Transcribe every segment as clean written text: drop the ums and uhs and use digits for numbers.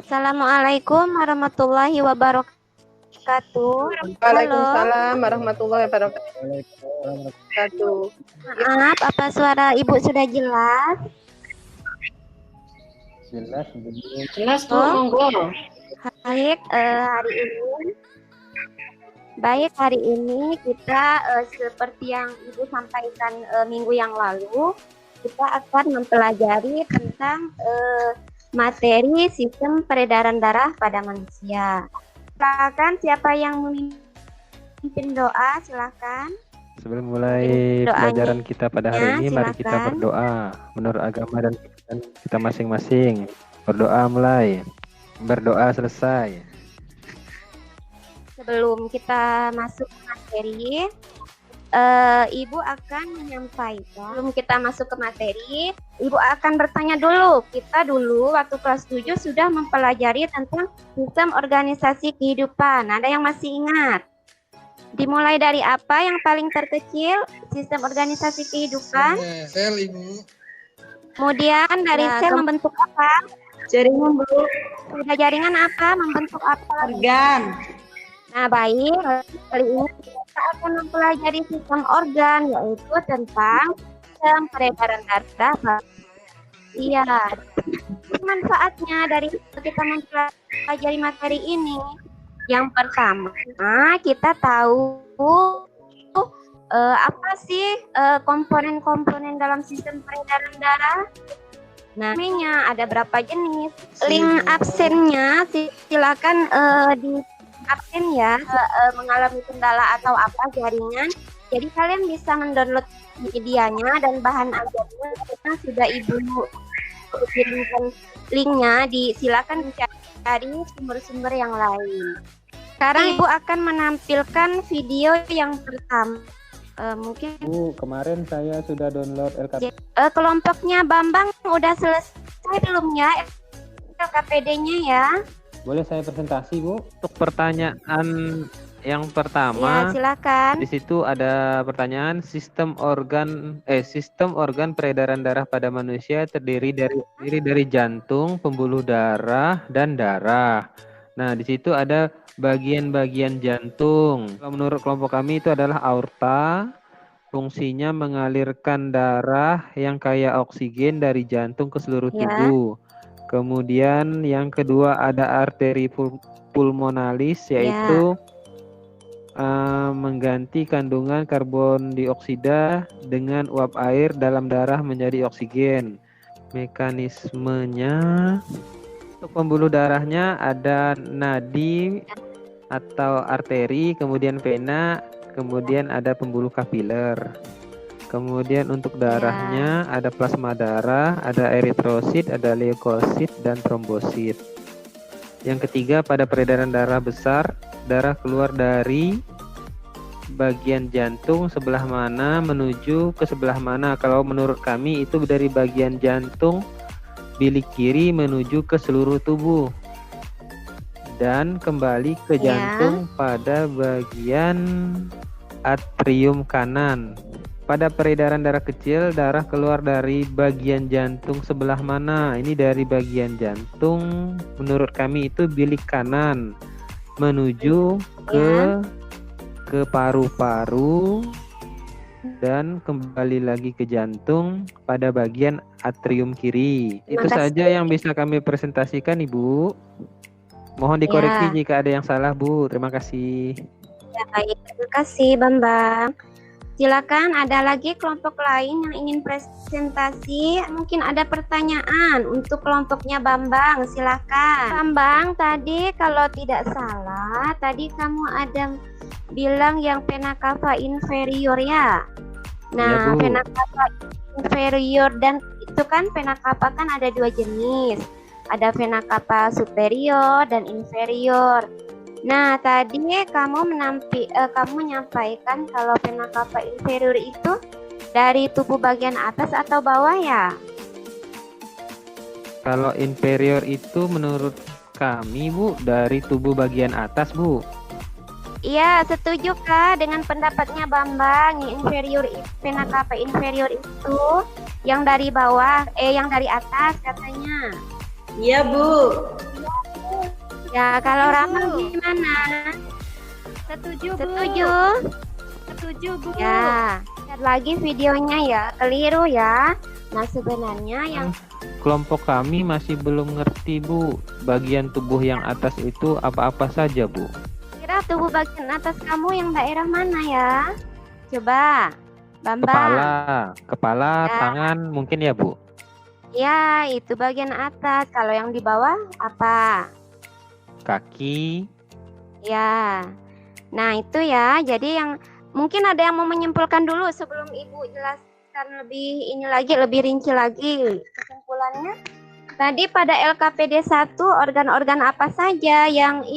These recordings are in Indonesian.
Assalamualaikum warahmatullahi wabarakatuh. Halo. Waalaikumsalam warahmatullahi wabarakatuh. Maaf, apa suara Ibu sudah jelas? Jelas Bu, monggo. Hari ini kita seperti yang Ibu sampaikan minggu yang lalu, kita akan mempelajari tentang materi sistem peredaran darah pada manusia. Silakan siapa yang memimpin doa, silakan. Sebelum mulai pelajaran kita pada hari ini, mari kita berdoa menurut agama dan kita masing-masing. Berdoa mulai, berdoa selesai. Sebelum kita masuk ke materi, Ibu akan menyampaikan. Sebelum kita masuk ke materi, Ibu akan bertanya dulu. Kita dulu waktu kelas 7 sudah mempelajari tentang sistem organisasi kehidupan. Ada yang masih ingat? Dimulai dari apa yang paling terkecil? Sistem organisasi kehidupan. Sel, Ibu. Kemudian dari sel membentuk apa? Jaringan Bu. Sudah jaringan apa? Membentuk apa? Organ. Nah, baik. Kali ini kita akan mempelajari sistem organ, yaitu tentang sistem peredaran darah. Iya. Manfaatnya dari kita mempelajari materi ini. Yang pertama, kita tahu apa sih komponen-komponen dalam sistem peredaran darah. Nah, namanya ada berapa jenis? Link absennya silakan di absen ya, mengalami kendala atau apa jaringan. Jadi kalian bisa mendownload medianya dan bahan ajarnya karena sudah Ibu kirimkan linknya. Silakan cari sumber-sumber yang lain. Sekarang Ibu akan menampilkan video yang pertama. Mungkin Bu, kemarin saya sudah download LKPD. Kelompoknya Bambang udah selesai belum ya LKPD-nya ya? Boleh saya presentasi, Bu? Untuk pertanyaan yang pertama, ya, silakan. Di situ ada pertanyaan sistem organ peredaran darah pada manusia terdiri dari jantung, pembuluh darah, dan darah. Nah, di situ ada bagian-bagian jantung. Kalau menurut kelompok kami itu adalah aorta. Fungsinya mengalirkan darah yang kaya oksigen dari jantung ke seluruh tubuh. Kemudian yang kedua ada arteri pulmonalis, yaitu mengganti kandungan karbon dioksida dengan uap air dalam darah menjadi oksigen. Mekanismenya, untuk pembuluh darahnya ada nadi atau arteri, kemudian vena, kemudian ada pembuluh kapiler. Kemudian untuk darahnya ada plasma darah, ada eritrosit, ada leukosit, dan trombosit. Yang ketiga, pada peredaran darah besar, darah keluar dari bagian jantung sebelah mana menuju ke sebelah mana. Kalau menurut kami itu dari bagian jantung bilik kiri menuju ke seluruh tubuh. Dan kembali ke jantung pada bagian atrium kanan. Pada peredaran darah kecil, darah keluar dari bagian jantung sebelah mana? Ini dari bagian jantung, menurut kami itu bilik kanan, menuju ke paru-paru dan kembali lagi ke jantung pada bagian atrium kiri. Itu saja yang bisa kami presentasikan, Ibu. Mohon dikoreksi jika ada yang salah, Bu. Terima kasih. Ya, baik. Terima kasih, Bambang. Silakan, ada lagi kelompok lain yang ingin presentasi. Mungkin ada pertanyaan untuk kelompoknya Bambang. Silakan. Bambang, tadi kalau tidak salah, tadi kamu ada bilang yang vena cava inferior ya. Nah, vena cava inferior dan itu kan vena cava kan ada dua jenis. Ada vena cava superior dan inferior. Nah, tadi kamu menyampaikan kalau vena cava inferior itu dari tubuh bagian atas atau bawah ya? Kalau inferior itu menurut kami, Bu, dari tubuh bagian atas, Bu. Iya, setuju kah dengan pendapatnya Bambang? Inferior, vena cava inferior itu yang dari bawah, yang dari atas katanya. Iya, Bu. Ya, kalau Rama gimana? Setuju, Bu. Setuju? Setuju, Bu. Ya, lihat lagi videonya ya, keliru ya. Nah, sebenarnya yang Kelompok kami masih belum ngerti, Bu. Bagian tubuh yang atas itu apa-apa saja, Bu? kira tubuh bagian atas kamu yang daerah mana ya? Coba, Bambang. Kepala, Ya. tangan mungkin ya, Bu? Ya, itu bagian atas. Kalau yang di bawah apa? Kaki. Ya. Nah, itu ya. Jadi yang mungkin ada yang mau menyimpulkan dulu sebelum Ibu jelaskan lebih rinci lagi. Kesimpulannya tadi pada LKPD 1 organ-organ apa saja yang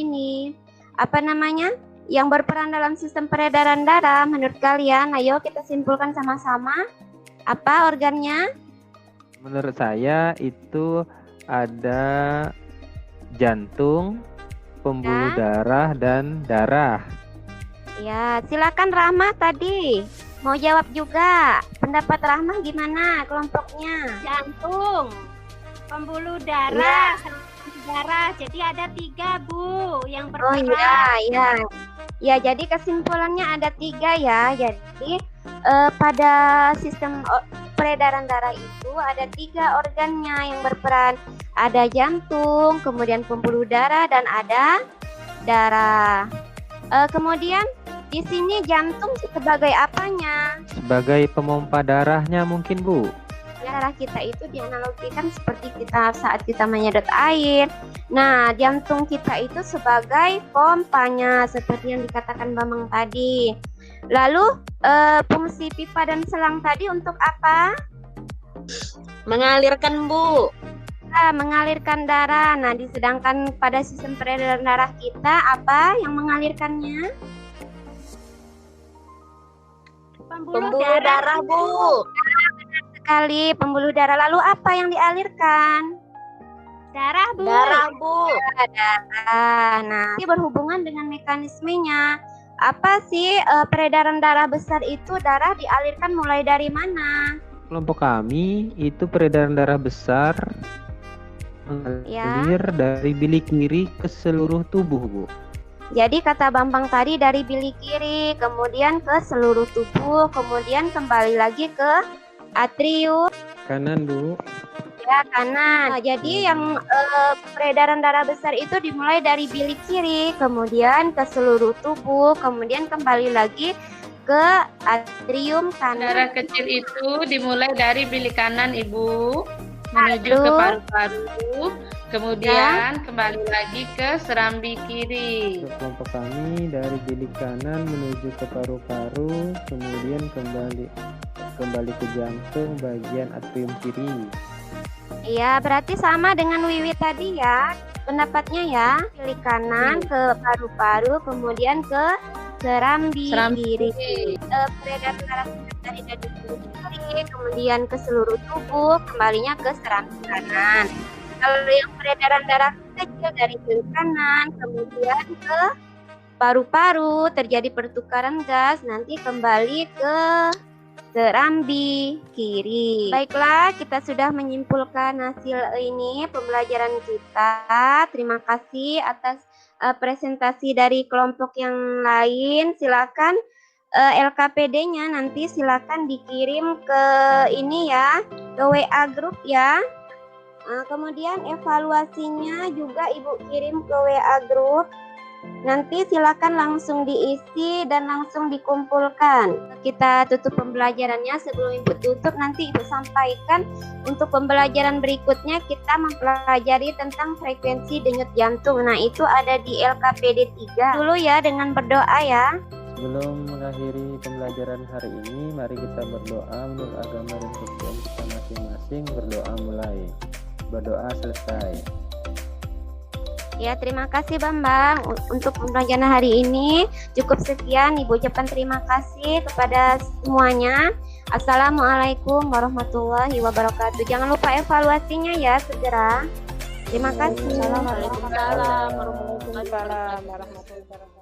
yang berperan dalam sistem peredaran darah menurut kalian? Ayo kita simpulkan sama-sama. Apa organnya? Menurut saya itu ada jantung, pembuluh darah, dan darah. Ya, silakan Rahma tadi. Mau jawab juga. Pendapat Rahma gimana kelompoknya? Jantung, pembuluh darah, darah. Jadi ada 3, Bu, yang Oh berperan. iya. Ya, jadi kesimpulannya ada 3 ya. Jadi pada sistem peredaran darah itu ada 3 organnya yang berperan. Ada jantung, kemudian pembuluh darah, dan ada darah. Kemudian di sini jantung sebagai apanya? Sebagai pemompa darahnya mungkin, Bu. Darah kita itu dianalogikan seperti saat kita menyedot air. Nah, jantung kita itu sebagai pompanya seperti yang dikatakan Bambang tadi. Lalu fungsi pipa dan selang tadi untuk apa? Mengalirkan, Bu. Mengalirkan darah. Nah, sedangkan pada sistem peredaran darah kita apa yang mengalirkannya? Pembuluh darah, Bu. Sekali, pembuluh darah. Lalu apa yang dialirkan? Darah, Bu. Darah, Bu. Darah. Nah, ini berhubungan dengan mekanismenya. Apa sih peredaran darah besar itu? Darah dialirkan mulai dari mana? Kelompok kami itu peredaran darah besar mengalir dari bilik kiri ke seluruh tubuh, Bu. Jadi kata Bambang tadi dari bilik kiri, kemudian ke seluruh tubuh, kemudian kembali lagi ke atrium Kanan, Bu. ya kanan. Nah, jadi yang peredaran darah besar itu dimulai dari bilik kiri, kemudian ke seluruh tubuh, kemudian kembali lagi ke atrium kanan. Darah kecil itu dimulai dari bilik kanan, Ibu, menuju ke paru-paru, kemudian kembali lagi ke serambi kiri. Untuk kelompok kami dari bilik kanan menuju ke paru-paru, kemudian kembali ke jantung bagian atrium kiri. Iya, berarti sama dengan Wiwi tadi ya. Pendapatnya ya, bilik kanan ke paru-paru, kemudian ke serambi kiri. Peredaran darah dari bilik kiri, kemudian ke seluruh tubuh, kembalinya ke serambi kanan. Kalau yang peredaran darah kecil dari bilik kanan, kemudian ke paru-paru, terjadi pertukaran gas, nanti kembali ke serambi kiri. Baiklah, kita sudah menyimpulkan hasil ini pembelajaran kita. Terima kasih atas presentasi dari kelompok yang lain. Silakan LKPD-nya nanti silakan dikirim ke ini ya, ke WA grup ya. Kemudian evaluasinya juga Ibu kirim ke WA grup. Nanti silakan langsung diisi dan langsung dikumpulkan. Kita tutup pembelajarannya. Sebelum Ibu tutup, nanti Ibu sampaikan untuk pembelajaran berikutnya kita mempelajari tentang frekuensi denyut jantung. Nah, itu ada di LKPD 3. Dulu ya dengan berdoa ya. Sebelum mengakhiri pembelajaran hari ini, mari kita berdoa menurut agama dan kepercayaan kita masing-masing. Berdoa mulai. Berdoa selesai. Ya, terima kasih Bambang untuk pembelajaran hari ini. Cukup sekian, Ibu ucapkan terima kasih kepada semuanya. Assalamualaikum warahmatullahi wabarakatuh. Jangan lupa evaluasinya ya segera. Terima kasih. Waalaikumsalam warahmatullahi wabarakatuh.